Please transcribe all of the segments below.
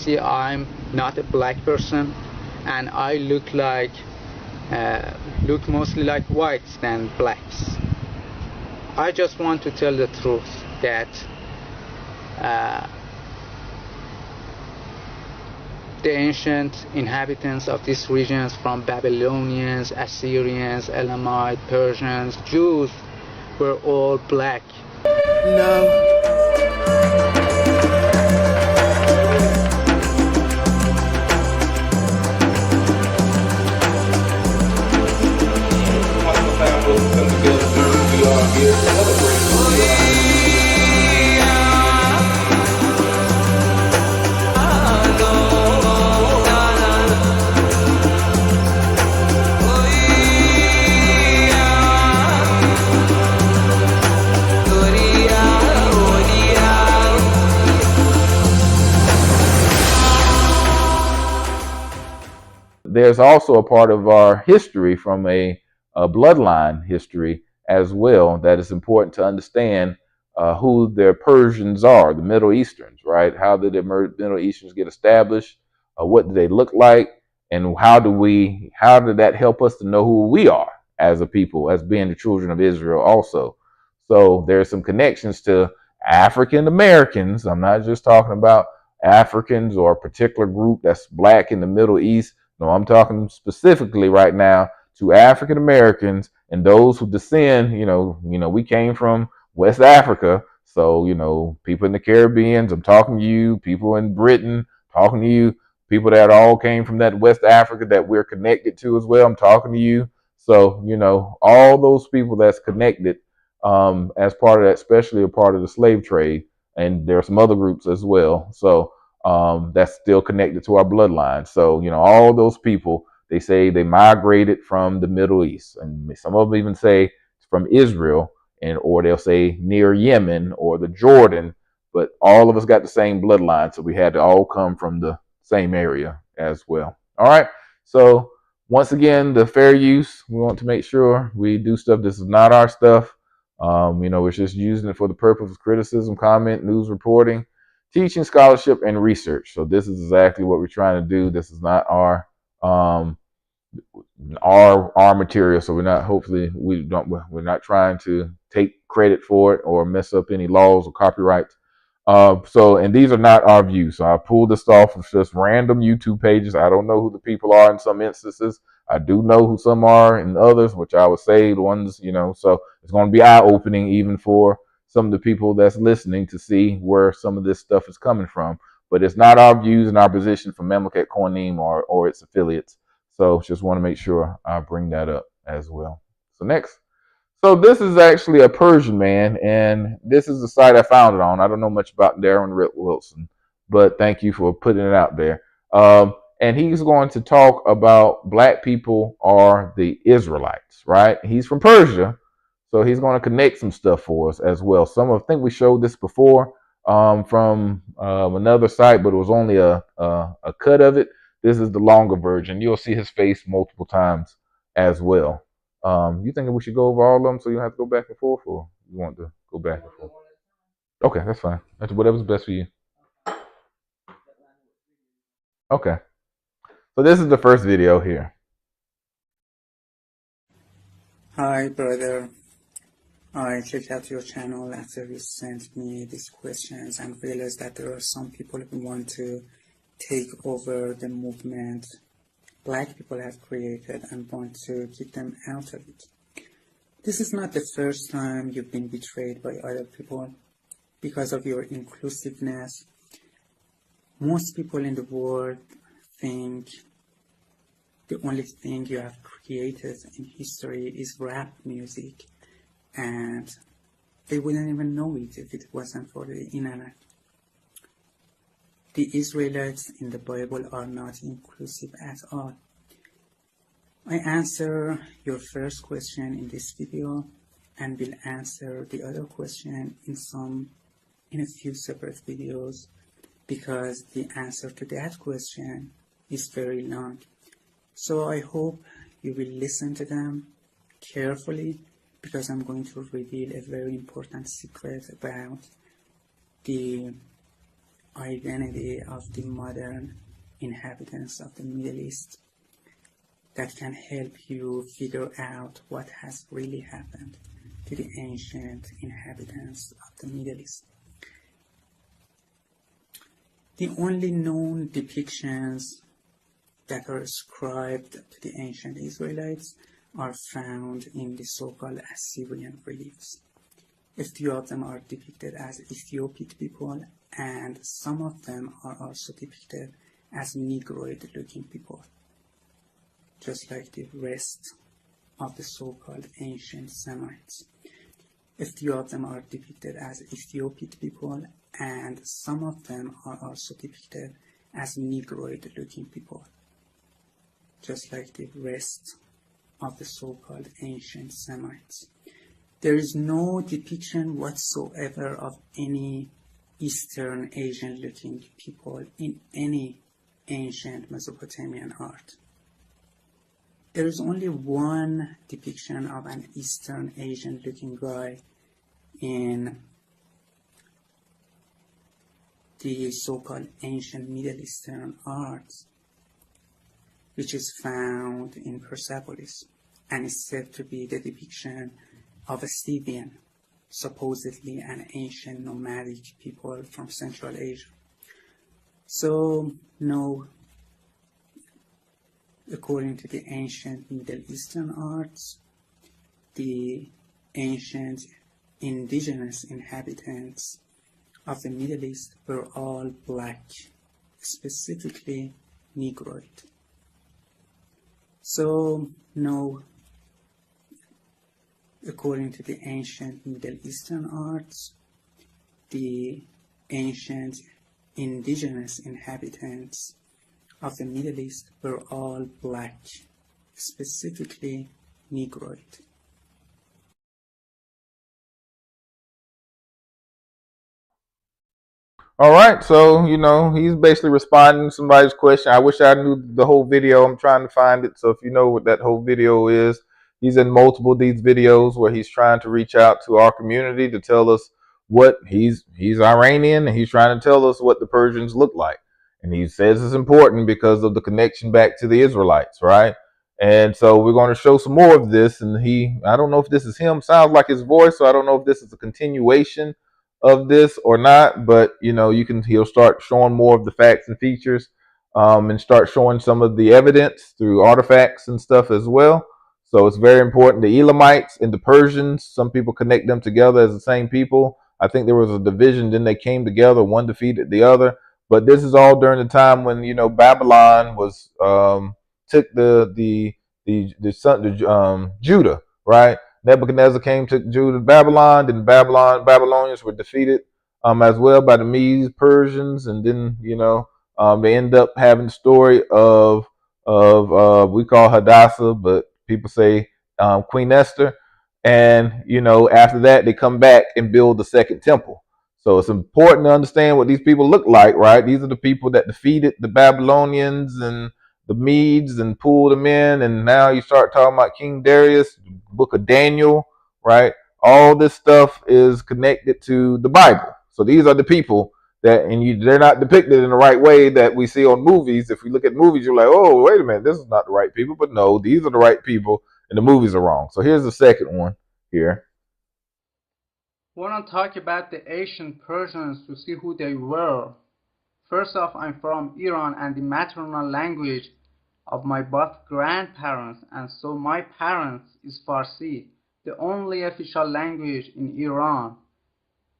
see, I'm not a black person, and I look mostly like whites than blacks. I just want to tell the truth that the ancient inhabitants of these regions, from Babylonians, Assyrians, Elamite, Persians, Jews, were all black. No. There's also a part of our history from a bloodline history as well that is important to understand who the Persians are, the Middle Easterns, right? How did the Middle Easterns get established? What do they look like? And how did that help us to know who we are as a people, as being the children of Israel also? So there's some connections to African Americans. I'm not just talking about Africans or a particular group that's black in the Middle East. No, I'm talking specifically right now to African Americans and those who descend. We came from West Africa, so people in the Caribbean. I'm talking to you. People in Britain, talking to you. People that all came from that West Africa that we're connected to as well. I'm talking to you. So all those people that's connected as part of that, especially a part of the slave trade, and there are some other groups as well. So. That's still connected to our bloodline. So, all those people, they say they migrated from the Middle East. And some of them even say from Israel, or they'll say near Yemen or the Jordan. But all of us got the same bloodline. So we had to all come from the same area as well. All right. So once again, the fair use, we want to make sure we do stuff. This is not our stuff. We're just using it for the purpose of criticism, comment, news reporting, teaching, scholarship, and research. So this is exactly what we're trying to do. This is not our material. So we're not trying to take credit for it or mess up any laws or copyrights. And these are not our views. So I pulled this off of just random YouTube pages. I don't know who the people are in some instances. I do know who some are in others, which I would say the ones, so it's going to be eye-opening even for some of the people that's listening to see where some of this stuff is coming from. But it's not our views and our position from Memleket Kornim or its affiliates. So just want to make sure I bring that up as well. So next. So this is actually a Persian man, and this is the site I found it on. I don't know much about Darren Wilson, but thank you for putting it out there. And he's going to talk about black people are the Israelites, right? He's from Persia. So he's going to connect some stuff for us as well. I think we showed this before from another site, but it was only a cut of it. This is the longer version. You'll see his face multiple times as well. You think we should go over all of them so you don't have to go back and forth, or you want to go back and forth? Okay, that's fine. That's whatever's best for you. Okay. So this is the first video here. Hi, brother. I checked out your channel after you sent me these questions and realized that there are some people who want to take over the movement black people have created and want to keep them out of it. This is not the first time you've been betrayed by other people because of your inclusiveness. Most people in the world think the only thing you have created in history is rap music, and they wouldn't even know it if it wasn't for the internet. The Israelites in the Bible are not inclusive at all. I answer your first question in this video and will answer the other question in a few separate videos, because the answer to that question is very long. So I hope you will listen to them carefully, because I'm going to reveal a very important secret about the identity of the modern inhabitants of the Middle East that can help you figure out what has really happened to the ancient inhabitants of the Middle East. The only known depictions that are ascribed to the ancient Israelites are found in the so-called Assyrian reliefs. A few of them are depicted as Ethiopic people, and some of them are also depicted as Negroid-looking people, just like the rest of the so-called ancient Semites. A few of them are depicted as Ethiopic people, and some of them are also depicted as Negroid-looking people, just like the rest of the so-called ancient Semites. There is no depiction whatsoever of any Eastern Asian-looking people in any ancient Mesopotamian art. There is only one depiction of an Eastern Asian-looking guy in the so-called ancient Middle Eastern arts, which is found in Persepolis, and is said to be the depiction of a Scythian, supposedly an ancient nomadic people from Central Asia. So, no, according to the ancient Middle Eastern arts, the ancient indigenous inhabitants of the Middle East were all black, specifically Negroid. So, no, according to the ancient Middle Eastern arts, the ancient indigenous inhabitants of the Middle East were all black, specifically Negroid. All right, so he's basically responding to somebody's question. I wish I knew the whole video. I'm trying to find it. So if you know what that whole video is, he's in multiple of these videos where he's trying to reach out to our community to tell us what he's Iranian, and he's trying to tell us what the Persians look like. And he says it's important because of the connection back to the Israelites, right? And so we're going to show some more of this. And I don't know if this is him. Sounds like his voice, so I don't know if this is a continuation of this or not, but he'll start showing more of the facts and features, and start showing some of the evidence through artifacts and stuff as well. So it's very important. The Elamites and the Persians, some people connect them together as the same people. I think there was a division, then they came together, one defeated the other. But this is all during the time when Babylon was took the Judah, right? Nebuchadnezzar came to Judah, Babylon. Then Babylonians were defeated as well by the Medes, Persians, and then they end up having the story of we call Hadassah, but people say Queen Esther. And after that they come back and build the second temple. So it's important to understand what these people look like, right? These are the people that defeated the Babylonians and the Medes and pulled them in, and now you start talking about King Darius, book of Daniel, right? All this stuff is connected to the Bible. So these are the people that, and they're not depicted in the right way that we see on movies. If we look at movies, you're like, oh, wait a minute, this is not the right people. But no, these are the right people, and the movies are wrong. So here's the second one here. I want to talk about the ancient Persians to see who they were. First off, I'm from Iran, and the maternal language of my both grandparents and so my parents is Farsi, the only official language in Iran.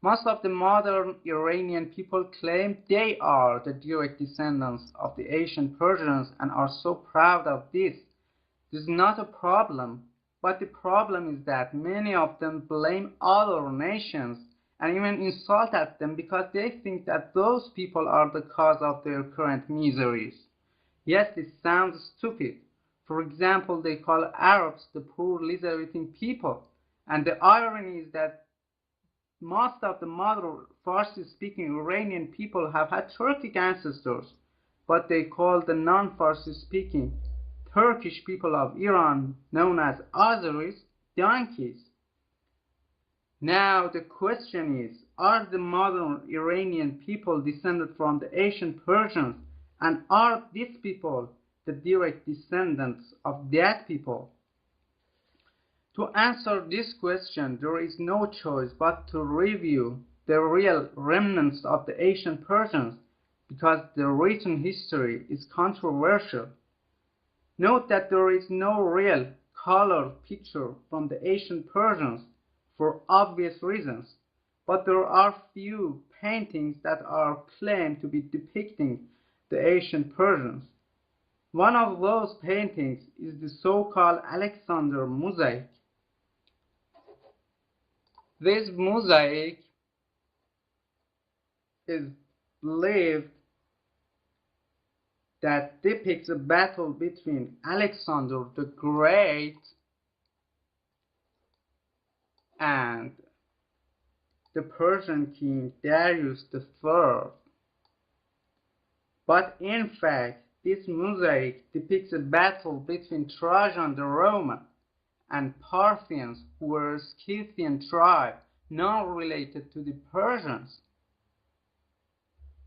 Most of the modern Iranian people claim they are the direct descendants of the ancient Persians and are so proud of this. This is not a problem, but the problem is that many of them blame other nations and even insult at them because they think that those people are the cause of their current miseries. Yes, this sounds stupid. For example, they call Arabs the poor lizard-eating people, and the irony is that most of the modern Farsi-speaking Iranian people have had Turkic ancestors, but they call the non-Farsi-speaking Turkish people of Iran, known as Azeris, donkeys. Now the question is, Are the modern Iranian people descended from the ancient Persians? And are these people the direct descendants of that people? To answer this question, there is no choice but to review the real remnants of the ancient Persians, because the written history is controversial. Note that there is no real color picture from the ancient Persians for obvious reasons, but there are few paintings that are claimed to be depicting the ancient Persians. One of those paintings is the so-called Alexander mosaic. This mosaic is believed that depicts a battle between Alexander the Great and the Persian king Darius I. But in fact, this mosaic depicts a battle between Trajan the Roman and Parthians, who were a Scythian tribe, not related to the Persians.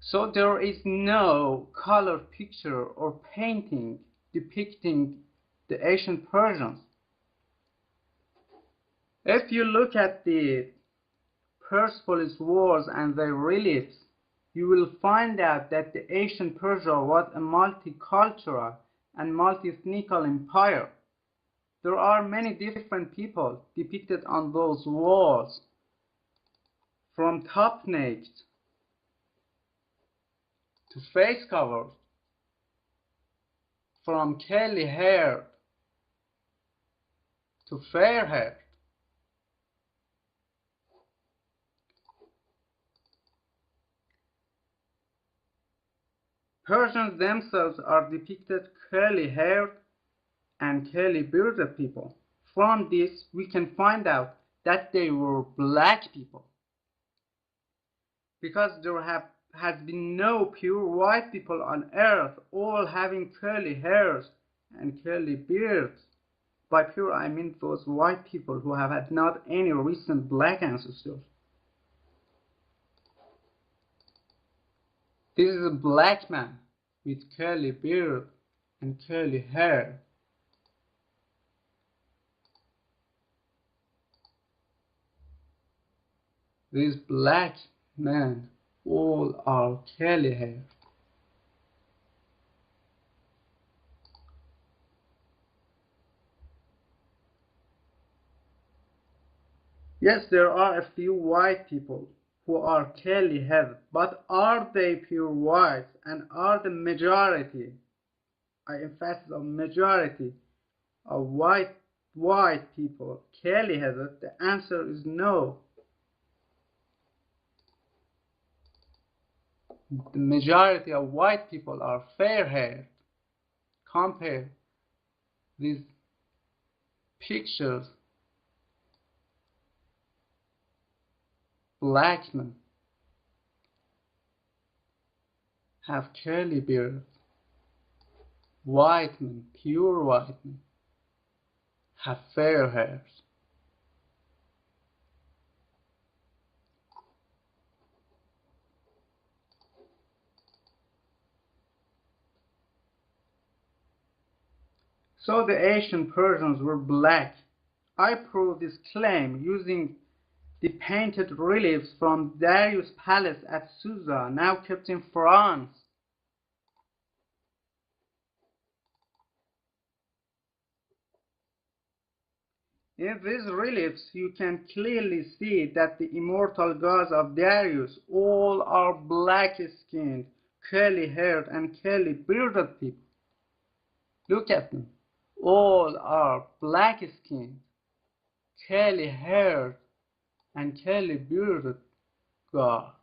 So there is no color picture or painting depicting the ancient Persians. If you look at the Persepolis wars and their reliefs, you will find out that the ancient Persia was a multicultural and multi-ethnical empire. There are many different people depicted on those walls, from top naked to face covered, from curly haired to fair haired. Persians themselves are depicted curly haired and curly bearded people. From this, we can find out that they were black people, because there has been no pure white people on earth, all having curly hairs and curly beards. By pure, I mean those white people who have had not any recent black ancestors. This is a black man with curly beard and curly hair. These black men all are curly hair. Yes, there are a few white people who are curly haired, but are they pure white, and are the majority, I emphasize on majority, of white people curly headed? The answer is no. The majority of white people are fair haired. Compare these pictures. Black men have curly beards. White men, pure white men, have fair hairs. So the ancient Persians were black. I prove this claim using the painted reliefs from Darius' palace at Susa, now kept in France. In these reliefs, you can clearly see that the immortal gods of Darius all are black-skinned, curly-haired, and curly-bearded people. Look at them. All are black-skinned, curly-haired, and curly-bearded gods.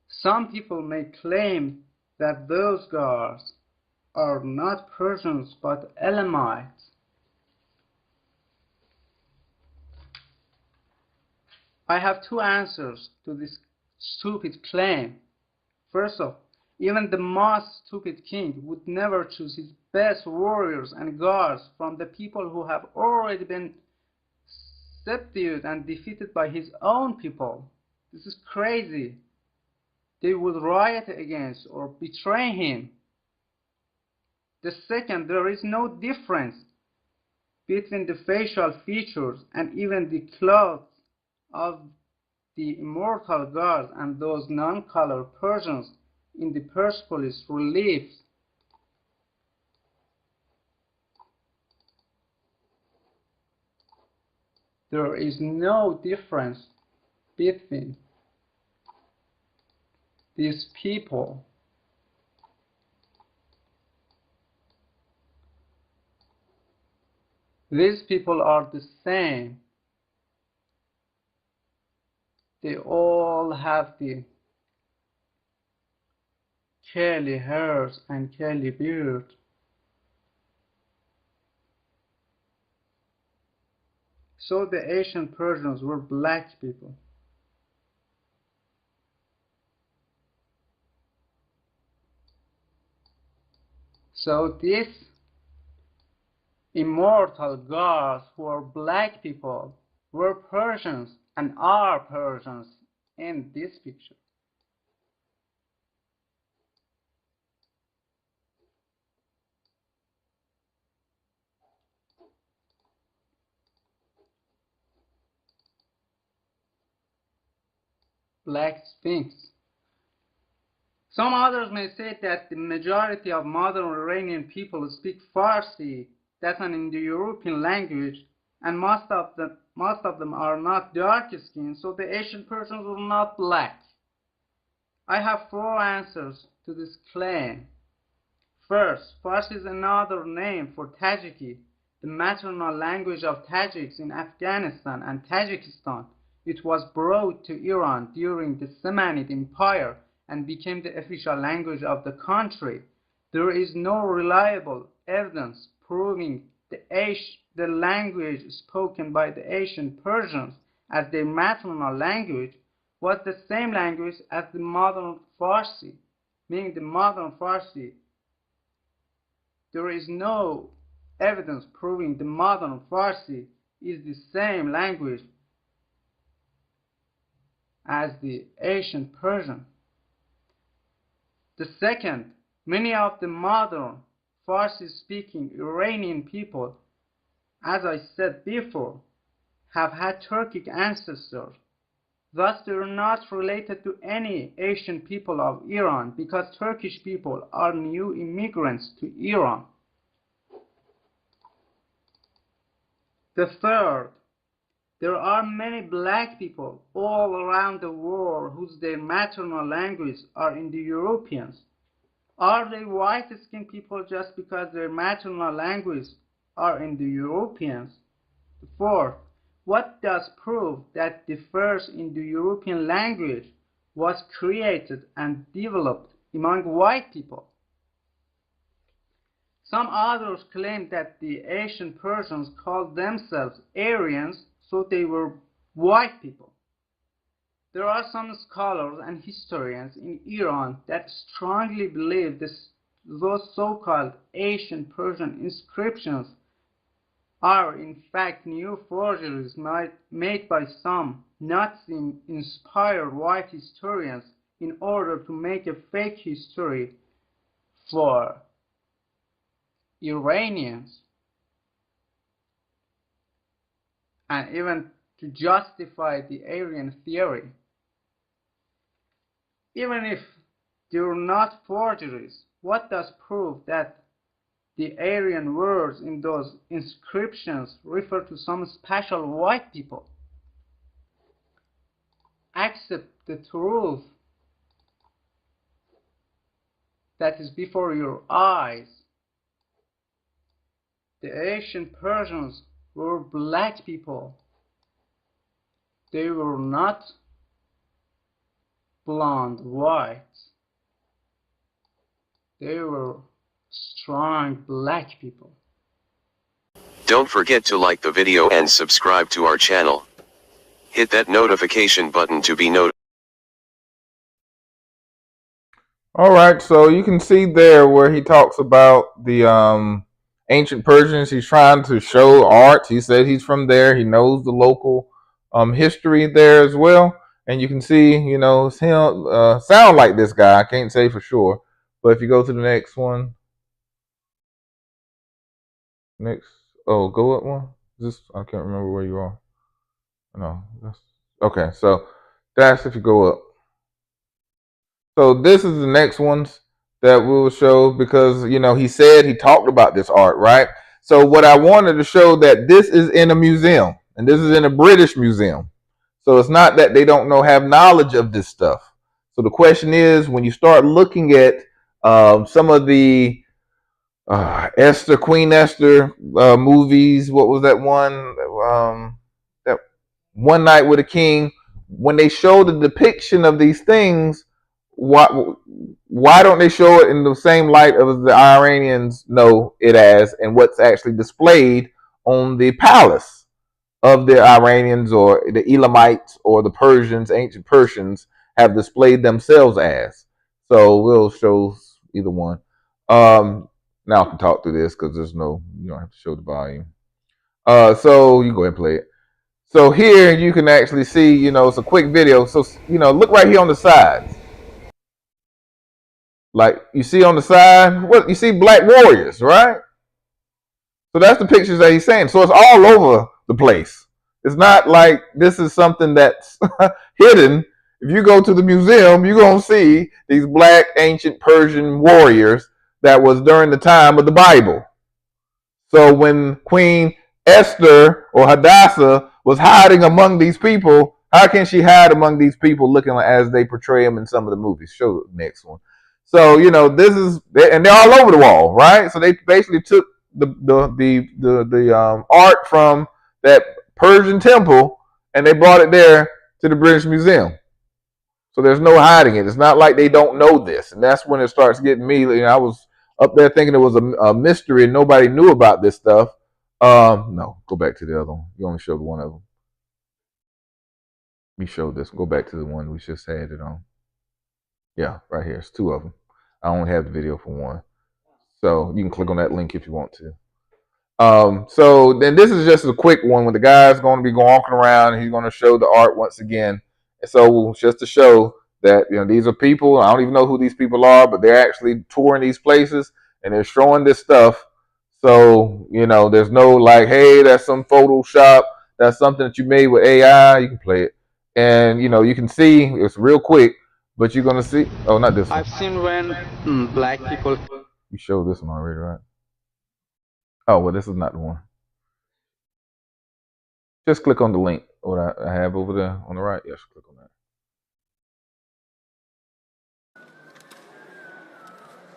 Some people may claim that those gods are not Persians but Elamites. I have two answers to this stupid claim. First off, even the most stupid king would never choose his best warriors and guards from the people who have already been subdued and defeated by his own people. This is crazy. They would riot against or betray him. The second, there is no difference between the facial features and even the clothes of the immortal gods and those non-colored Persians in the Persepolis reliefs. There is no difference between these people. These people are the same. They all have the curly hairs and curly beard. So the ancient Persians were black people. So these immortal gods who are black people were Persians and are Persians in this picture. Black Sphinx. Some others may say that the majority of modern Iranian people speak Farsi, that's an Indo-European language, and most of them are not dark-skinned, so the ancient Persians were not black. I have 4 answers to this claim. First, Farsi is another name for Tajiki, the maternal language of Tajiks in Afghanistan and Tajikistan. It was brought to Iran during the Achaemenid Empire and became the official language of the country. There is no reliable evidence proving the language spoken by the ancient Persians as their maternal language was the same language as the modern Farsi, meaning the modern Farsi. There is no evidence proving the modern Farsi is the same language as the ancient Persian. The second, many of the modern Farsi-speaking Iranian people, as I said before, have had Turkic ancestors. Thus, they are not related to any ancient people of Iran because Turkish people are new immigrants to Iran. The third, there are many black people all around the world whose their maternal language are Indo-Europeans. Are they white-skinned people just because their maternal language are Indo-Europeans? Fourth, what does prove that the first Indo-European language was created and developed among white people? Some others claim that the ancient Persians called themselves Aryans, so they were white people. There are some scholars and historians in Iran that strongly believe those so-called ancient Persian inscriptions are in fact new forgeries made by some Nazi-inspired white historians in order to make a fake history for Iranians and even to justify the Aryan theory. Even if they are not forgeries, what does prove that the Aryan words in those inscriptions refer to some special white people? Accept the truth that is before your eyes. The ancient Persians were black people. They were not blonde whites. They were strong black people. Don't forget to like the video and subscribe to our channel. Hit that notification button to be notified. All right, so you can see there where he talks about the ancient Persians. He's trying to show art. He said he's from there. He knows the local history there as well. And you can see, you know, it's him sound like this guy. I can't say for sure. But if you go to the next one, oh, go up one. I can't remember where you are. No, okay. So that's if you go up. So this is the next ones that we'll show because, you know, he said he talked about this art, right? So what I wanted to show that this is in a museum and this is in a British museum. So it's not that they don't have knowledge of this stuff. So the question is, when you start looking at some of the Queen Esther movies, what was that one? That One Night with a King. When they show the depiction of these things, why don't they show it in the same light as the Iranians know it as, and what's actually displayed on the palace of the Iranians or the Elamites or the Persians, ancient Persians, have displayed themselves as? So we'll show either one. Now I can talk through this because you don't have to show the volume. So you go ahead and play it. So here you can actually see, you know, it's a quick video. So, you know, look right here on the sides. Like you see on the side, what you see, black warriors, right? So that's the pictures that he's saying. So it's all over the place. It's not like this is something that's hidden. If you go to the museum, you're going to see these black ancient Persian warriors that was during the time of the Bible. So when Queen Esther or Hadassah was hiding among these people, how can she hide among these people looking like as they portray them in some of the movies? Show the next one. So, you know, this is, and they're all over the wall, right? So they basically took the art from that Persian temple and they brought it there to the British Museum. So there's no hiding it. It's not like they don't know this. And that's when it starts getting me. You know, I was up there thinking it was a mystery and nobody knew about this stuff. No, go back to the other one. You only showed one of them. We showed this. Go back to the one we just had it on. Yeah, right here. It's two of them. I only have the video for one. So you can click on that link if you want to. So then this is just a quick one when the guy's going to be walking around and he's going to show the art once again. And so just to show that, you know, these are people, I don't even know who these people are, but they're actually touring these places and they're showing this stuff. So, you know, there's no like, hey, that's some Photoshop, that's something that you made with AI. You can play it. And, you know, you can see it's real quick, but you're going to see, oh, not this one. I've seen when black people... You showed this one already, right? Oh, well, this is not the one. Just click on the link, what I have over there on the right. Yes, click on that.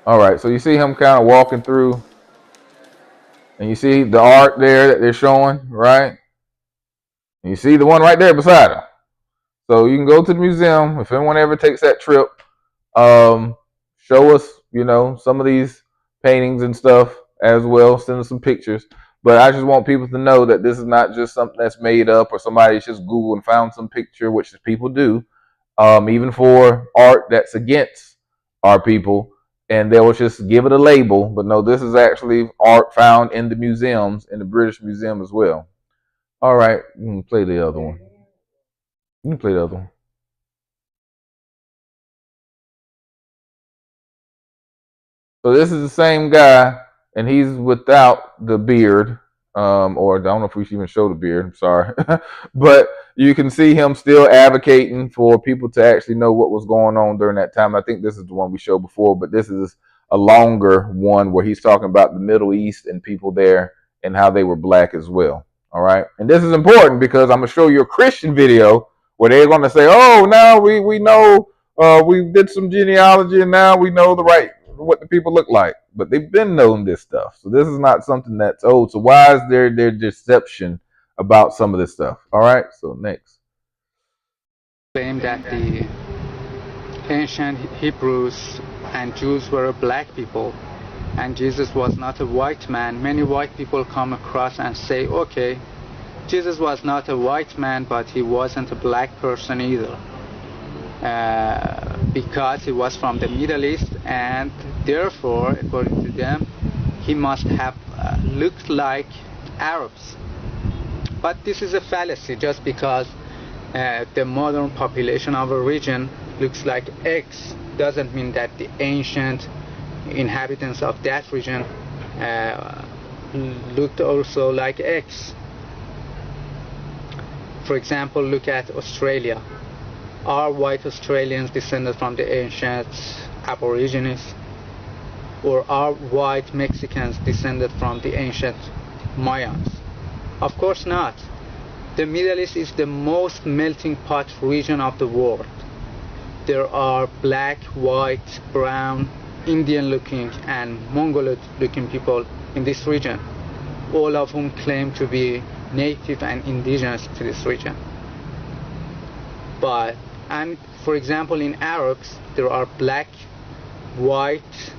All right, so you see him kind of walking through, and you see the art there that they're showing, right? And you see the one right there beside him. So you can go to the museum if anyone ever takes that trip. Show us, you know, some of these paintings and stuff as well. Send us some pictures. But I just want people to know that this is not just something that's made up or somebody's just Googled and found some picture, which people do, even for art that's against our people. And they will just give it a label. But no, this is actually art found in the museums, in the British Museum as well. All right, you can play the other one. You can play the other one. So this is the same guy, and he's without the beard, or I don't know if we should even show the beard. I'm sorry, but you can see him still advocating for people to actually know what was going on during that time. I think this is the one we showed before, but this is a longer one where he's talking about the Middle East and people there and how they were black as well. All right, and this is important because I'm gonna show you a Christian video where they're gonna say, "Oh, now we know we did some genealogy and now we know what the people look like," but they've been known this stuff. So this is not something that's old. So why is there deception about some of this stuff? All right, so next. Claim that the ancient Hebrews and Jews were black people and Jesus was not a white man. Many white people come across and say, okay, Jesus was not a white man, but he wasn't a black person either. Because he was from the Middle East, and therefore, according to them, he must have looked like Arabs. But this is a fallacy. Just because the modern population of a region looks like X doesn't mean that the ancient inhabitants of that region looked also like X. For example, look at Australia. Are white Australians descended from the ancient Aborigines? Or are white Mexicans descended from the ancient Mayans? Of course not. The Middle East is the most melting pot region of the world. There are black, white, brown, Indian-looking and Mongol-looking people in this region, all of whom claim to be native and indigenous to this region. And for example, in Arabs, there are black, white,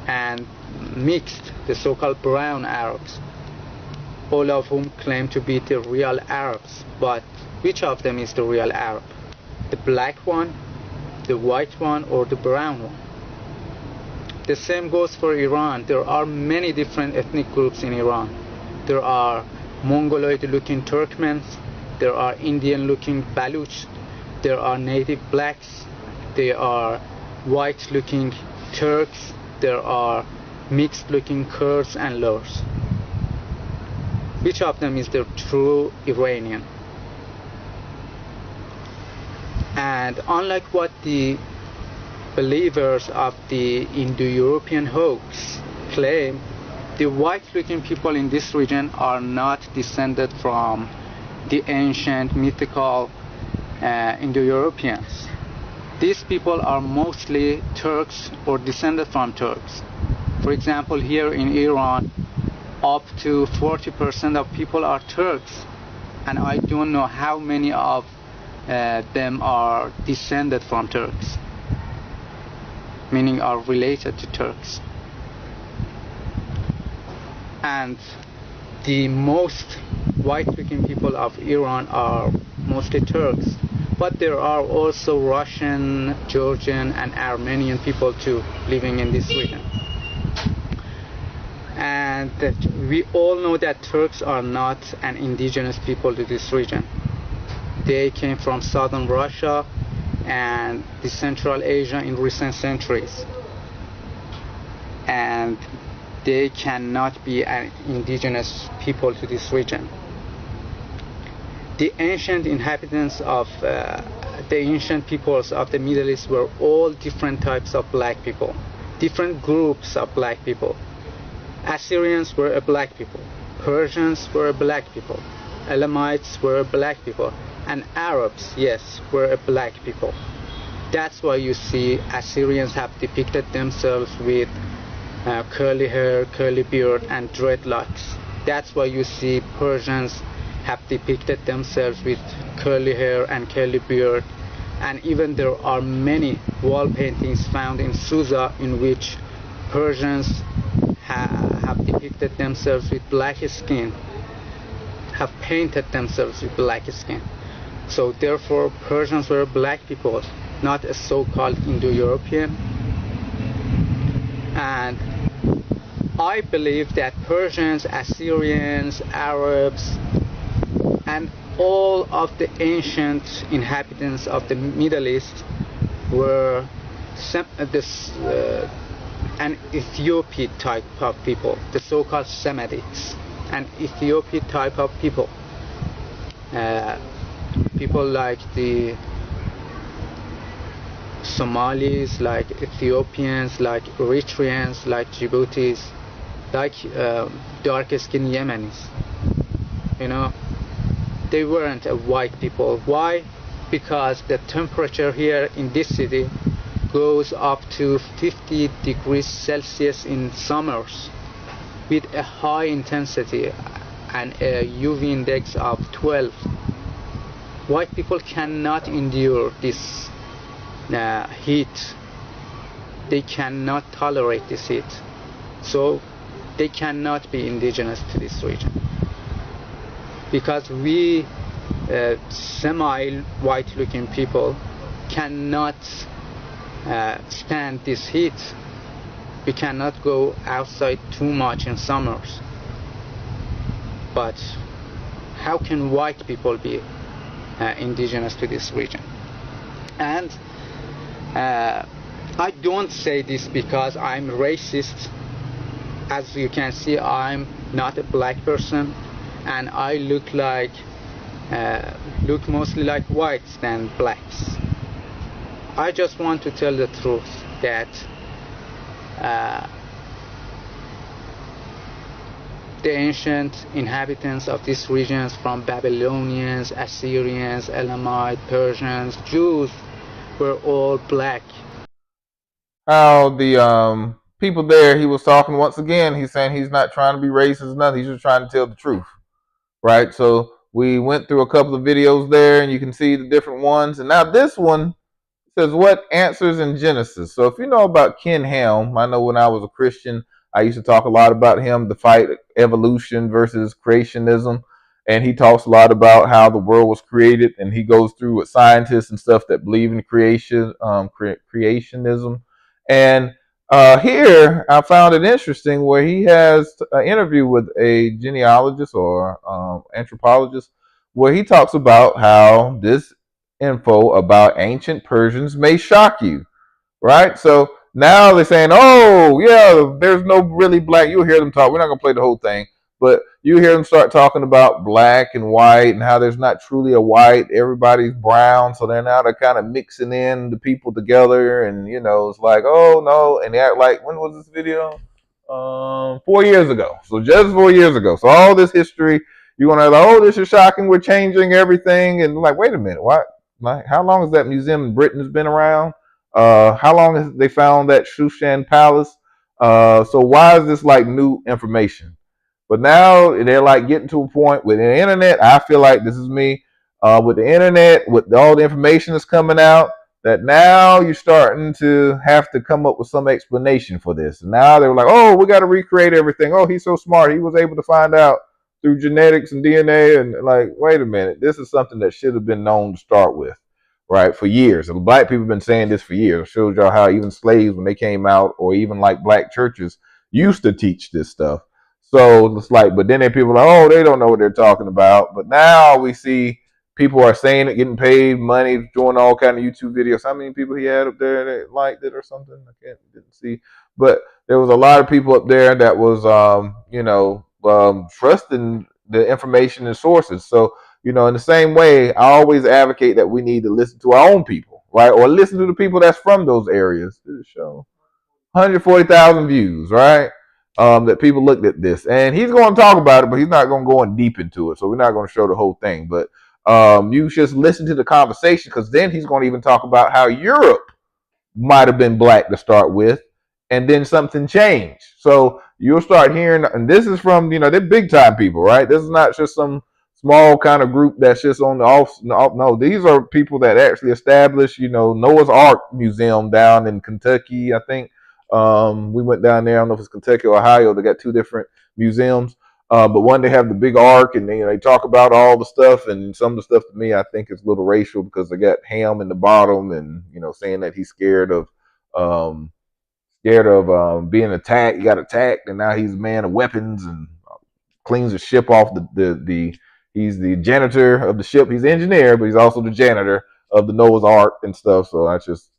and mixed, the so-called brown Arabs, all of whom claim to be the real Arabs. But which of them is the real Arab? The black one, the white one, or the brown one? The same goes for Iran. There are many different ethnic groups in Iran. There are Mongoloid-looking Turkmens, there are Indian-looking Baluch, there are native blacks, there are white-looking Turks, there are mixed-looking Kurds and Lurs. Which of them is the true Iranian? And unlike what the believers of the Indo-European hoax claim, the white-looking people in this region are not descended from the ancient mythical Indo-Europeans. These people are mostly Turks or descended from Turks. For example, here in Iran, up to 40% of people are Turks, and I don't know how many of them are descended from Turks, meaning are related to Turks. And the most white-looking people of Iran are mostly Turks, but there are also Russian, Georgian, and Armenian people too living in this region. And we all know that Turks are not an indigenous people to this region. They came from southern Russia and the Central Asia in recent centuries, and they cannot be an indigenous people to this region. The ancient inhabitants of the ancient peoples of the Middle East were all different types of black people, different groups of black people. Assyrians were a black people, Persians were a black people, Elamites were a black people, and Arabs, yes, were a black people. That's why you see Assyrians have depicted themselves with curly hair, curly beard, and dreadlocks. That's why you see Persians have depicted themselves with curly hair and curly beard. And even there are many wall paintings found in Susa in which Persians have depicted themselves with black skin, have painted themselves with black skin. So therefore Persians were black people, not a so-called Indo-European. And I believe that Persians, Assyrians, Arabs, and all of the ancient inhabitants of the Middle East were an Ethiopian type of people, the so-called Semites, an Ethiopian type of people. People like the Somalis, like Ethiopians, like Eritreans, like Djiboutis, like dark-skinned Yemenis. You know, they weren't a white people. Why? Because the temperature here in this city goes up to 50 degrees Celsius in summers with a high intensity and a UV index of 12. White people cannot endure this heat. They cannot tolerate this heat. So they cannot be indigenous to this region. Because we semi-white looking people cannot stand this heat. we cannot go outside too much in summers. But how can white people be indigenous to this region? And I don't say this because I'm racist. As you can see, I'm not a black person, and I look mostly like whites than blacks. I just want to tell the truth that the ancient inhabitants of these regions, from Babylonians, Assyrians, Elamite, Persians, Jews, were all black. How the people there, he was talking once again, he's saying he's not trying to be racist, nothing, he's just trying to tell the truth, right? So we went through a couple of videos there, and you can see the different ones. And now this one says, what answers in Genesis? So if you know about Ken Ham, I know when I was a Christian, I used to talk a lot about him, the fight evolution versus creationism. And he talks a lot about how the world was created, and he goes through with scientists and stuff that believe in creation, creationism. And here I found it interesting where he has an interview with a genealogist or anthropologist, where he talks about how this info about ancient Persians may shock you, right? So now they're saying, oh, yeah, there's no really black. You'll hear them talk. We're not going to play the whole thing, but you hear them start talking about black and white and how there's not truly a white. Everybody's brown. So they're kind of mixing in the people together. And, you know, it's like, oh, no. And they act like, when was this video? 4 years ago. So just 4 years ago. So all this history, you're going to like, oh, this is shocking. We're changing everything. And like, wait a minute. What? Like, how long has that museum in Britain has been around? How long has they found that Shushan palace? So why is this like new information? But now they're like getting to a point with the internet. I feel like this is me with the internet, with all the information that's coming out, that now you're starting to have to come up with some explanation for this. And now they're like, oh, we got to recreate everything. Oh, he's so smart. He was able to find out through genetics and DNA. And like, wait a minute, this is something that should have been known to start with, right? For years. And black people have been saying this for years. It shows y'all how even slaves, when they came out, or even like black churches, used to teach this stuff. So it's like, but then there are people like, oh, they don't know what they're talking about. But now we see people are saying it, getting paid money, doing all kind of YouTube videos. How many people he had up there that liked it or something? I didn't see. But there was a lot of people up there that was, trusting the information and sources. So, you know, in the same way, I always advocate that we need to listen to our own people, right? Or listen to the people that's from those areas. Did it show 140,000 views, right? That people looked at this, and he's going to talk about it, but he's not going to go in deep into it. So we're not going to show the whole thing, but you just listen to the conversation, because then he's going to even talk about how Europe might have been black to start with, and then something changed. So you'll start hearing, and this is from, they're big time people, right? This is not just some small kind of group that's just on the off. No, these are people that actually established, Noah's Ark Museum down in Kentucky, I think. We went down there. I don't know if it's Kentucky or Ohio. They got two different museums. But one, they have the big ark, and they talk about all the stuff, and some of the stuff to me, I think is a little racial, because they got Ham in the bottom, and saying that he's scared of being attacked. He got attacked, and now he's a man of weapons and cleans the ship off. He's the janitor of the ship. He's the engineer, but he's also the janitor of the Noah's Ark and stuff. So I just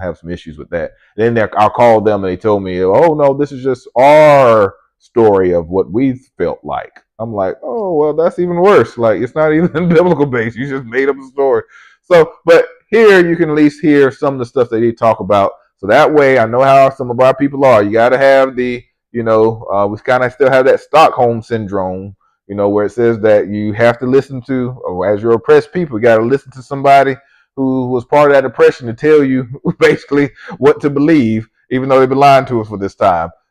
have some issues with that. And then I called them, and they told me, oh no, this is just our story of what we felt like. I'm like, oh well, that's even worse. Like, it's not even biblical based. You just made up a story. So, but here you can at least hear some of the stuff that they talk about. So that way, I know how some of our people are. You got to have the, we kind of still have that Stockholm syndrome, where it says that you have to listen to, or as you're oppressed people, you got to listen to somebody who was part of that oppression to tell you basically what to believe, even though they've been lying to us for this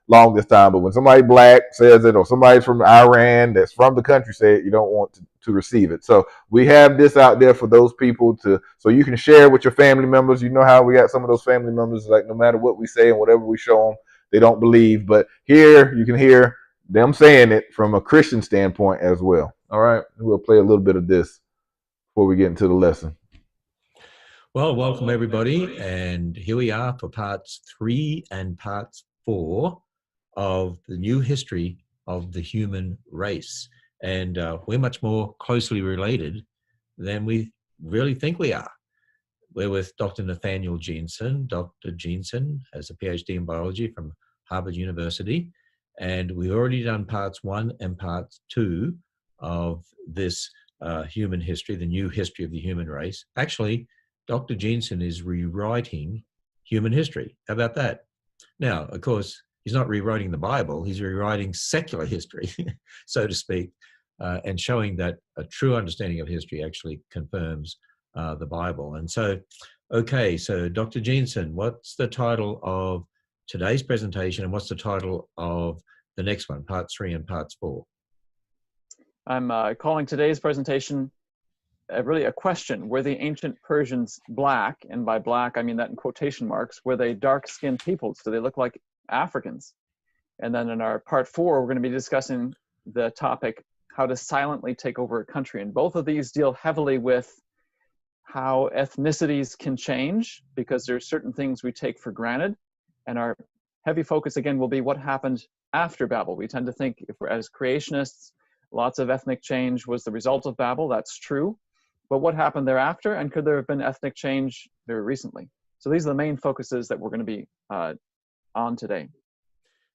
longest time. But when somebody black says it, or somebody from Iran that's from the country say it, you don't want to receive it. So we have this out there for those people so you can share with your family members. You know how we got some of those family members, like, no matter what we say and whatever we show them, they don't believe. But here you can hear them saying it from a Christian standpoint as well. All right, we'll play a little bit of this before we get into the lesson. Well, welcome everybody, and here we are for parts 3 and parts 4 of the new history of the human race. And we're much more closely related than we really think we are. We're with Dr. Nathaniel Jensen. Dr. Jensen has a PhD in biology from Harvard University. And we've already done parts 1 and parts 2 of this human history, the new history of the human race. Actually, Dr. Jensen is rewriting human history. How about that? Now, of course, he's not rewriting the Bible, he's rewriting secular history, so to speak, and showing that a true understanding of history actually confirms the Bible. And so, okay, so Dr. Jensen, what's the title of today's presentation and what's the title of the next one, parts 3 and parts 4? I'm calling today's presentation really a question. Were the ancient Persians black? And by black, I mean that in quotation marks. Were they dark-skinned peoples? Do they look like Africans? And then in our part 4, we're going to be discussing the topic, how to silently take over a country. And both of these deal heavily with how ethnicities can change, because there are certain things we take for granted. And our heavy focus, again, will be what happened after Babel. We tend to think, if we're as creationists, lots of ethnic change was the result of Babel. That's true. But what happened thereafter, and could there have been ethnic change very recently? So these are the main focuses that we're going to be on today.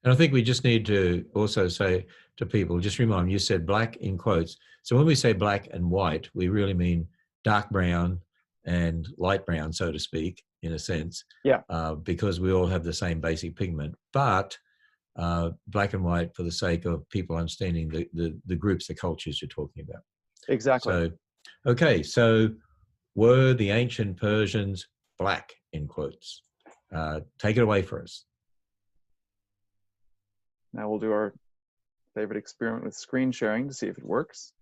And I think we just need to also say to people, just remind them, you said black in quotes. So when we say black and white, we really mean dark brown and light brown, so to speak, in a sense. Yeah. Because we all have the same basic pigment. But black and white for the sake of people understanding the groups, the cultures you're talking about. Exactly. So, okay, so were the ancient Persians black, in quotes? Take it away for us. Now we'll do our favorite experiment with screen sharing to see if it works.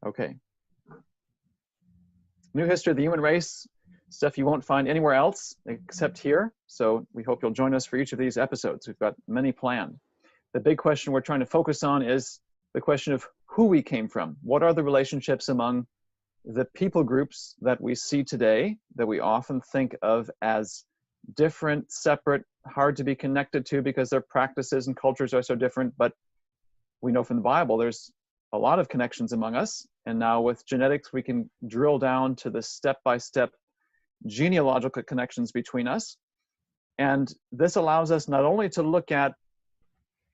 Okay. New history of the human race, stuff you won't find anywhere else except here. So we hope you'll join us for each of these episodes. We've got many planned. The big question we're trying to focus on is the question of who we came from. What are the relationships among the people groups that we see today that we often think of as different, separate, hard to be connected to because their practices and cultures are so different. But we know from the Bible there's a lot of connections among us. And now with genetics, we can drill down to the step-by-step genealogical connections between us. And this allows us not only to look at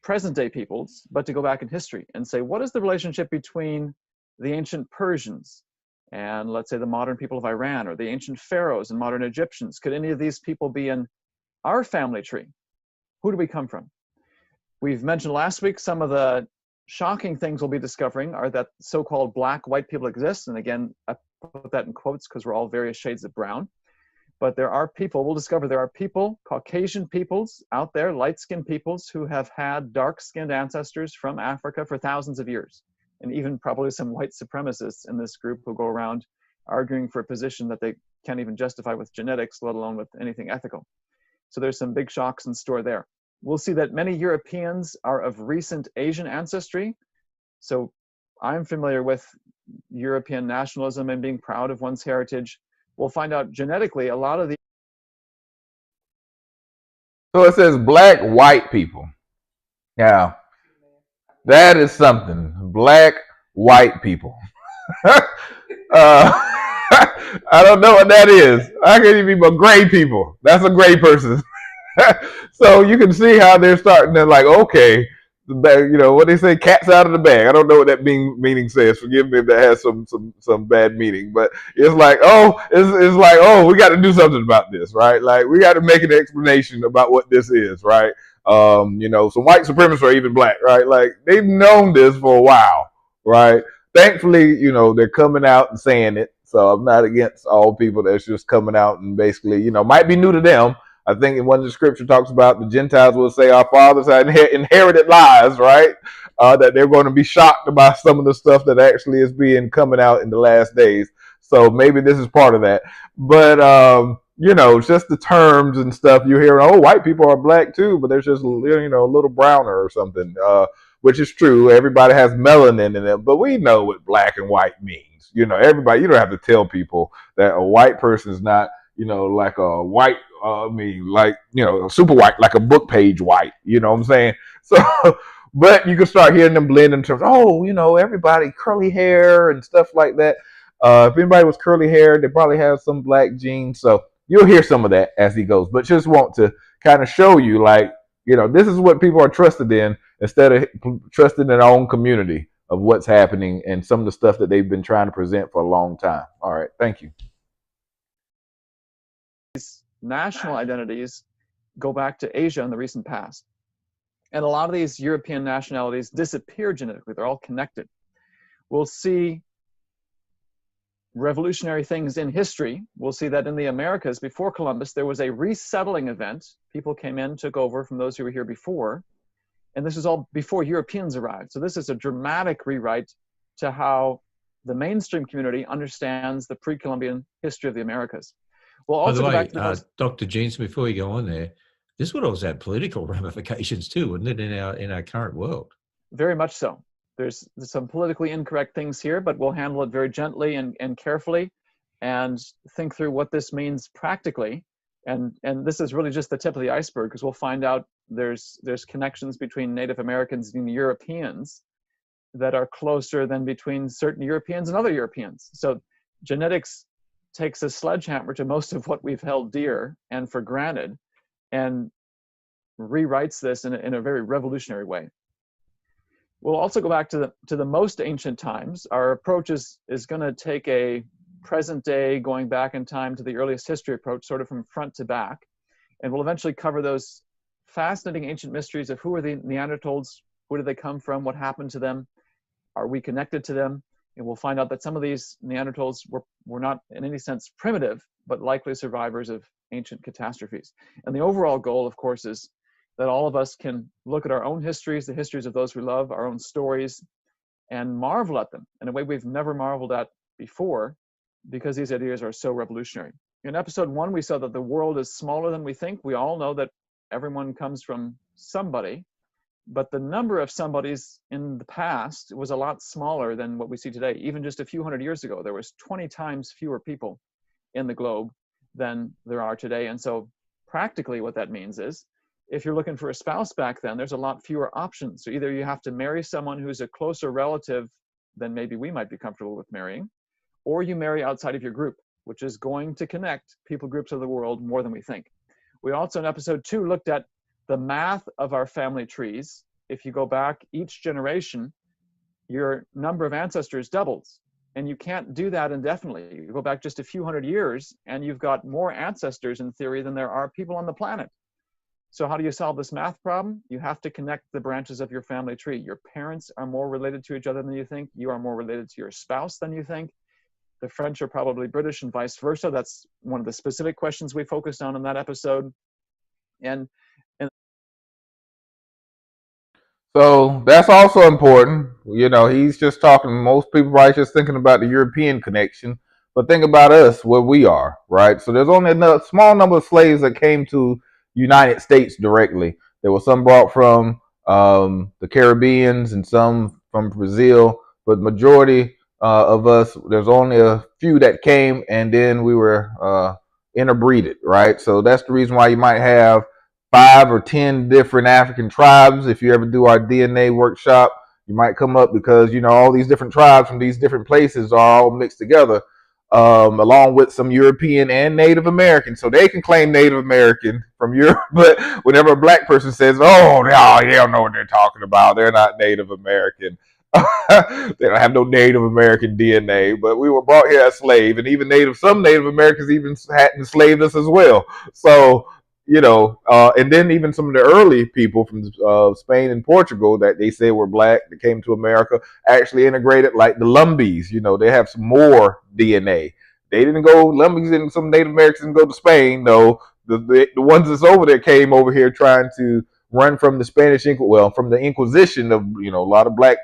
present-day peoples, but to go back in history and say, what is the relationship between the ancient Persians and, let's say, the modern people of Iran, or the ancient pharaohs and modern Egyptians? Could any of these people be in our family tree? Who do we come from? We've mentioned last week some of the shocking things we'll be discovering are that so-called black white people exist. And again, I put that in quotes because we're all various shades of brown. But there are people, we'll discover there are people, Caucasian peoples out there, light-skinned peoples who have had dark-skinned ancestors from Africa for thousands of years. And even probably some white supremacists in this group who go around arguing for a position that they can't even justify with genetics, let alone with anything ethical. So there's some big shocks in store there. We'll see that many Europeans are of recent Asian ancestry. So I'm familiar with European nationalism and being proud of one's heritage. We'll find out genetically a lot of the... So it says black white people. Now, that is something. Black white people. I don't know what that is. I can't even be but gray people. That's a gray person. So you can see how they're starting to like, okay, you know what they say, cat's out of the bag. I don't know what that meaning says. Forgive me if that has some bad meaning, but it's like, it's like, we got to do something about this, right? Like we got to make an explanation about what this is, right? You know, some white supremacists are even black, right? Like they've known this for a while, right? Thankfully, you know, they're coming out and saying it. So I'm not against all people that's just coming out and basically, you know, might be new to them. I think in one of the scripture talks about the Gentiles will say our fathers had inherited lies, right? That they're going to be shocked about some of the stuff that actually is being coming out in the last days. So maybe this is part of that. But, you know, just the terms and stuff you hear, white people are black too, but they're just, you know, a little browner or something, which is true. Everybody has melanin in them, but we know what black and white means, genes. You know, everybody, you don't have to tell people that a white person is not, you know, like a white, like, you know, super white, like a book page white, you know what I'm saying? So, but you can start hearing them blend in terms, oh, you know, everybody curly hair and stuff like that. If anybody was curly hair, they probably have some black genes. So you'll hear some of that as he goes, but just want to kind of show you, like, you know, this is what people are trusted in instead of trusting in their own community of what's happening and some of the stuff that they've been trying to present for a long time. All right, thank you. These national identities go back to Asia in the recent past. And a lot of these European nationalities disappear genetically. They're all connected. We'll see revolutionary things in history. We'll see that in the Americas before Columbus, there was a resettling event. People came in, took over from those who were here before. And this is all before Europeans arrived. So this is a dramatic rewrite to how the mainstream community understands the pre-Columbian history of the Americas. We'll also go back to the Dr. Jensen, before you go on there, this would also have political ramifications too, wouldn't it, in our current world? Very much so. There's some politically incorrect things here, but we'll handle it very gently and carefully and think through what this means practically. And this is really just the tip of the iceberg, because we'll find out there's connections between Native Americans and Europeans that are closer than between certain Europeans and other Europeans. So genetics takes a sledgehammer to most of what we've held dear and for granted and rewrites this in a very revolutionary way. We'll also go back to the most ancient times. Our approach is going to take a present day, going back in time to the earliest history approach, sort of from front to back. And we'll eventually cover those fascinating ancient mysteries of who are the Neanderthals, where did they come from, what happened to them, are we connected to them? And we'll find out that some of these Neanderthals were not in any sense primitive, but likely survivors of ancient catastrophes. And the overall goal, of course, is that all of us can look at our own histories, the histories of those we love, our own stories, and marvel at them in a way we've never marveled at before, because these ideas are so revolutionary. In episode 1, we saw that the world is smaller than we think. We all know that everyone comes from somebody, but the number of somebodies in the past was a lot smaller than what we see today. Even just a few hundred years ago, there was 20 times fewer people in the globe than there are today. And so practically what that means is, if you're looking for a spouse back then, there's a lot fewer options. So either you have to marry someone who's a closer relative than maybe we might be comfortable with marrying, or you marry outside of your group, which is going to connect people groups of the world more than we think. We also in episode 2 looked at the math of our family trees. If you go back each generation, your number of ancestors doubles. And you can't do that indefinitely. You go back just a few hundred years and you've got more ancestors in theory than there are people on the planet. So how do you solve this math problem? You have to connect the branches of your family tree. Your parents are more related to each other than you think. You are more related to your spouse than you think. The French are probably British and vice versa. That's one of the specific questions we focused on in that episode. And so that's also important. You know, he's just talking, most people are just thinking about the European connection, but think about us, where we are, right? So there's only a small number of slaves that came to United States directly. There were some brought from the Caribbeans and some from Brazil, but majority of us, there's only a few that came, and then we were interbreeded, right? So that's the reason why you might have 5 or 10 different African tribes. If you ever do our DNA workshop, you might come up because, you know, all these different tribes from these different places are all mixed together, along with some European and Native American. So they can claim Native American from Europe, but whenever a black person says, oh, they don't know what they're talking about, they're not Native American. They don't have no Native American DNA, but we were brought here as slave, and even some Native Americans even had enslaved us as well. So, you know, and then even some of the early people from Spain and Portugal that they say were black that came to America actually integrated, like the Lumbees. You know, they have some more DNA. They didn't go, Lumbees and some Native Americans didn't go to Spain. No, the ones that's over there came over here trying to run from the Spanish, from the Inquisition of, you know, a lot of black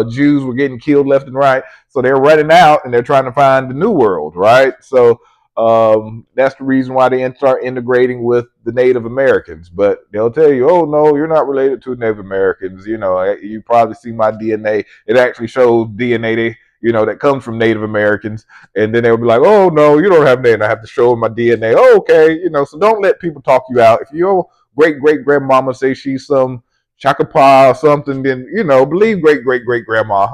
Jews were getting killed left and right. So they're running out and they're trying to find the new world, right? So that's the reason why they start integrating with the Native Americans. But they'll tell you, oh, no, you're not related to Native Americans. You know, you probably see my DNA. It actually shows DNA. that comes from Native Americans. And then they'll be like, oh, no, you don't have Native. I have to show them my DNA. Oh, okay. So don't let people talk you out. If your great-great-grandmama say she's some Chakapa or something, then, believe great-great-great-grandma.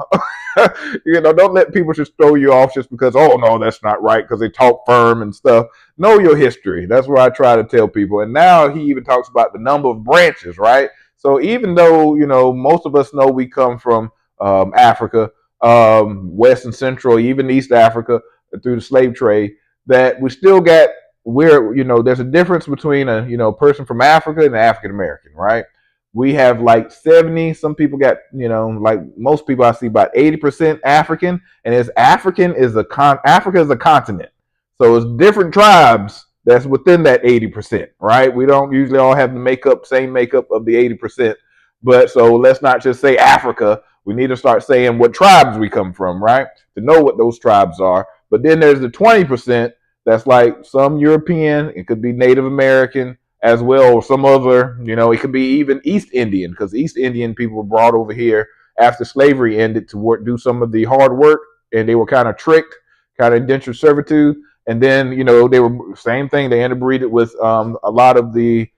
Don't let people just throw you off just because, oh, no, that's not right, because they talk firm and stuff. Know your history. That's what I try to tell people. And now he even talks about the number of branches, right? So even though, most of us know we come from Africa, West and Central, even East Africa, through the slave trade, that we still got there's a difference between a person from Africa and an African American, right? We have like 70, some people got, like most people I see about 80% African, and Africa is a continent. So it's different tribes that's within that 80%, right? We don't usually all have the same makeup of the 80%. But so let's not just say Africa. We need to start saying what tribes we come from, right? To know what those tribes are. But then there's the 20% that's like some European, it could be Native American as well, or some other, it could be even East Indian, because East Indian people were brought over here after slavery ended to do some of the hard work, and they were kind of tricked, kind of indentured servitude. And then, they were same thing. They interbreeded with a lot of the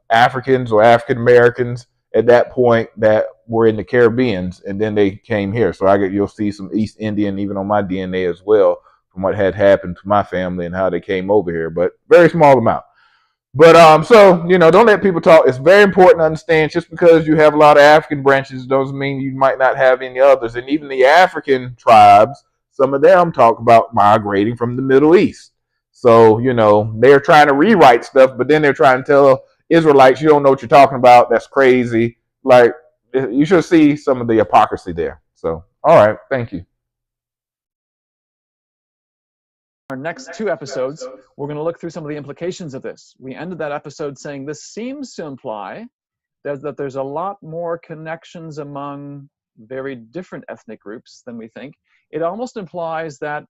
Africans or African Americans at that point that were in the Caribbeans, and then they came here. So you'll see some East Indian even on my DNA as well, from what had happened to my family and how they came over here, but very small amount. But so don't let people talk. It's very important to understand, just because you have a lot of African branches doesn't mean you might not have any others. And even the African tribes, some of them talk about migrating from the Middle East. So they're trying to rewrite stuff, but then they're trying to tell Israelites, you don't know what you're talking about. That's crazy. Like, you should see some of the hypocrisy there. So, all right, thank you. Our next two episodes, we're going to look through some of the implications of this. We ended that episode saying this seems to imply that there's a lot more connections among very different ethnic groups than we think. It almost implies that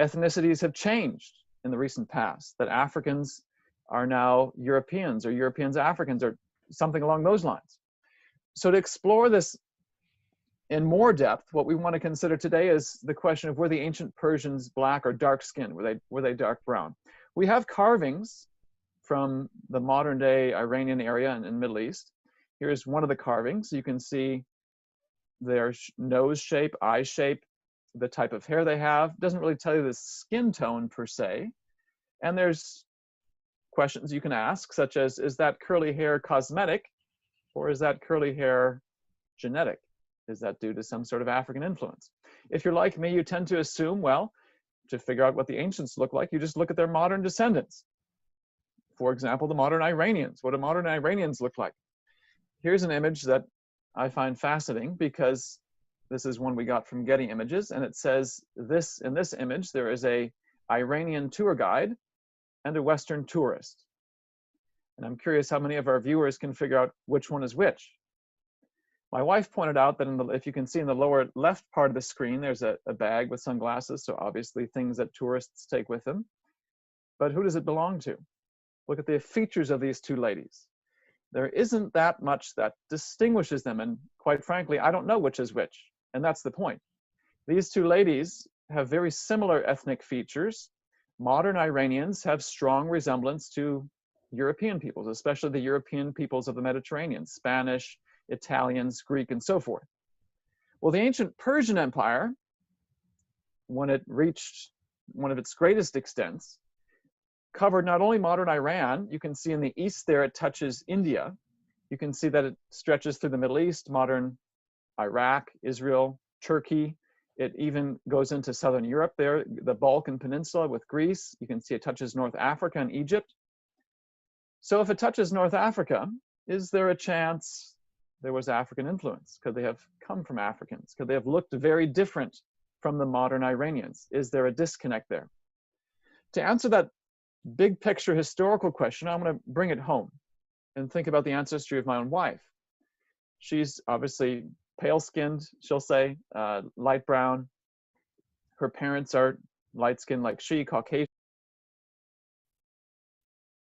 ethnicities have changed in the recent past, that Africans are now Europeans, or Europeans Africans, or something along those lines. So to explore this in more depth, what we want to consider today is the question of, were the ancient Persians black or dark skinned? Were they dark brown? We have carvings from the modern day Iranian area and Middle East. Here's one of the carvings. You can see their nose shape, eye shape, the type of hair they have. Doesn't really tell you the skin tone per se. And there's questions you can ask, such as, is that curly hair cosmetic, or is that curly hair genetic? Is that due to some sort of African influence? If you're like me, you tend to assume, well, to figure out what the ancients look like, you just look at their modern descendants. For example, the modern Iranians. What do modern Iranians look like? Here's an image that I find fascinating, because this is one we got from Getty Images, and it says this, in this image, there is a Iranian tour guide and a Western tourist. And I'm curious how many of our viewers can figure out which one is which. My wife pointed out that if you can see in the lower left part of the screen, there's a bag with sunglasses, so obviously things that tourists take with them. But who does it belong to? Look at the features of these two ladies. There isn't that much that distinguishes them, and quite frankly, I don't know which is which, and that's the point. These two ladies have very similar ethnic features. Modern Iranians have strong resemblance to European peoples, especially the European peoples of the Mediterranean, Spanish, Italians, Greek, and so forth. Well, the ancient Persian Empire, when it reached one of its greatest extents, covered not only modern Iran, you can see in the east there it touches India. You can see that it stretches through the Middle East, modern Iraq, Israel, Turkey. It even goes into southern Europe there, the Balkan Peninsula with Greece. You can see it touches North Africa and Egypt. So if it touches North Africa, is there a chance there was African influence? Could they have come from Africans? Could they have looked very different from the modern Iranians? Is there a disconnect there? To answer that big picture historical question, I'm going to bring it home and think about the ancestry of my own wife. She's obviously pale-skinned, she'll say, light brown. Her parents are light-skinned like she, Caucasian.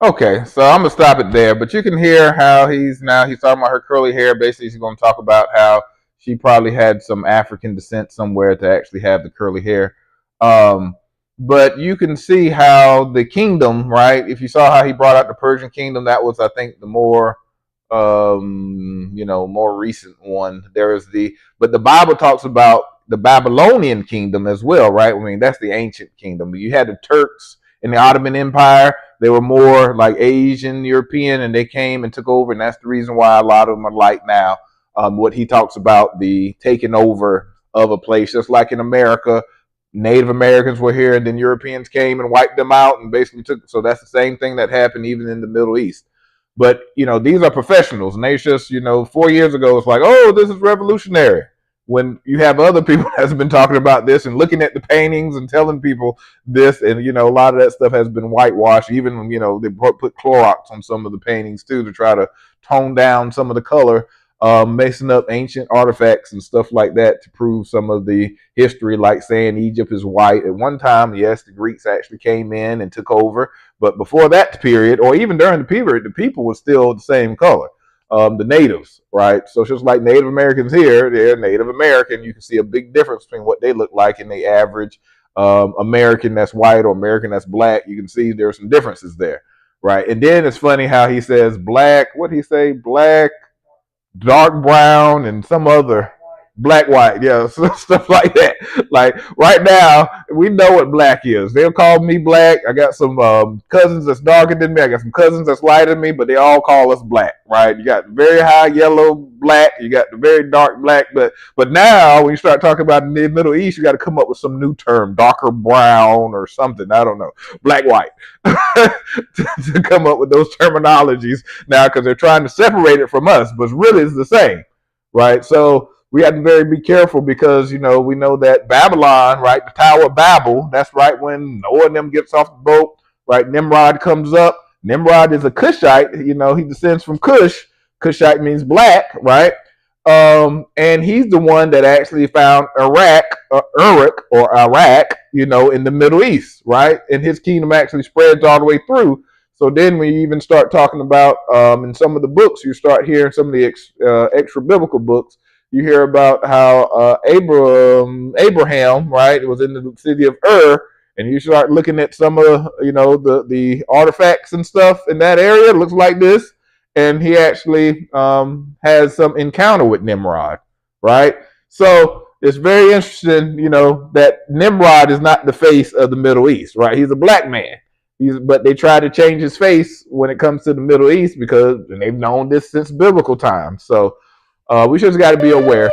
Okay, so I'm gonna stop it there, but you can hear how he's talking about her curly hair. Basically, he's going to talk about how She probably had some African descent somewhere to actually have the curly hair. But you can see how the kingdom, right? If you saw how he brought out the Persian kingdom, that was, I think, the more, more recent one. But the Bible talks about the Babylonian kingdom as well, right? I mean, that's the ancient kingdom. You had the Turks in the Ottoman Empire. They were more like Asian, European, and they came and took over. And that's the reason why a lot of them are like now. What he talks about, the taking over of a place, just like in America. Native Americans were here, and then Europeans came and wiped them out and basically took. So that's the same thing that happened even in the Middle East. But these are professionals, and they just 4 years ago it's like, oh, this is revolutionary. When you have other people that's been talking about this and looking at the paintings and telling people this, and a lot of that stuff has been whitewashed. Even when they put Clorox on some of the paintings too to try to tone down some of the color. Mixing up ancient artifacts and stuff like that to prove some of the history, like saying Egypt is white. At one time, yes, the Greeks actually came in and took over, but before that period, or even during the period, the people were still the same color. The natives, right? So it's just like Native Americans here, they're Native American. You can see a big difference between what they look like and the average American that's white or American that's black. You can see there's some differences there, right? And then it's funny how he says black, what did he say? Black, dark brown, and some other black, white, yeah, stuff like that. Like right now, we know what black is. They'll call me black. I got some cousins that's darker than me. I got some cousins that's lighter than me, but they all call us black, right? You got the very high yellow black, you got the very dark black, but now when you start talking about the Middle East, you got to come up with some new term, darker brown or something. I don't know, black, white, to come up with those terminologies now, because they're trying to separate it from us, but really it's the same, right? So we have to be careful, because we know that Babylon, right, the Tower of Babel, that's right when Noah and them gets off the boat, right? Nimrod comes up. Nimrod is a Cushite. He descends from Cush. Cushite means black, right? And he's the one that actually found Iraq, in the Middle East, right? And his kingdom actually spreads all the way through. So then we even start talking about, in some of the books, you start hearing some of the extra biblical books, you hear about how Abraham, right, it was in the city of Ur, and you start looking at some of the artifacts and stuff in that area. It looks like this, and he actually has some encounter with Nimrod, right? So it's very interesting, that Nimrod is not the face of the Middle East, right? He's a black man. But they try to change his face when it comes to the Middle East, because they've known this since biblical times. So we just got to be aware.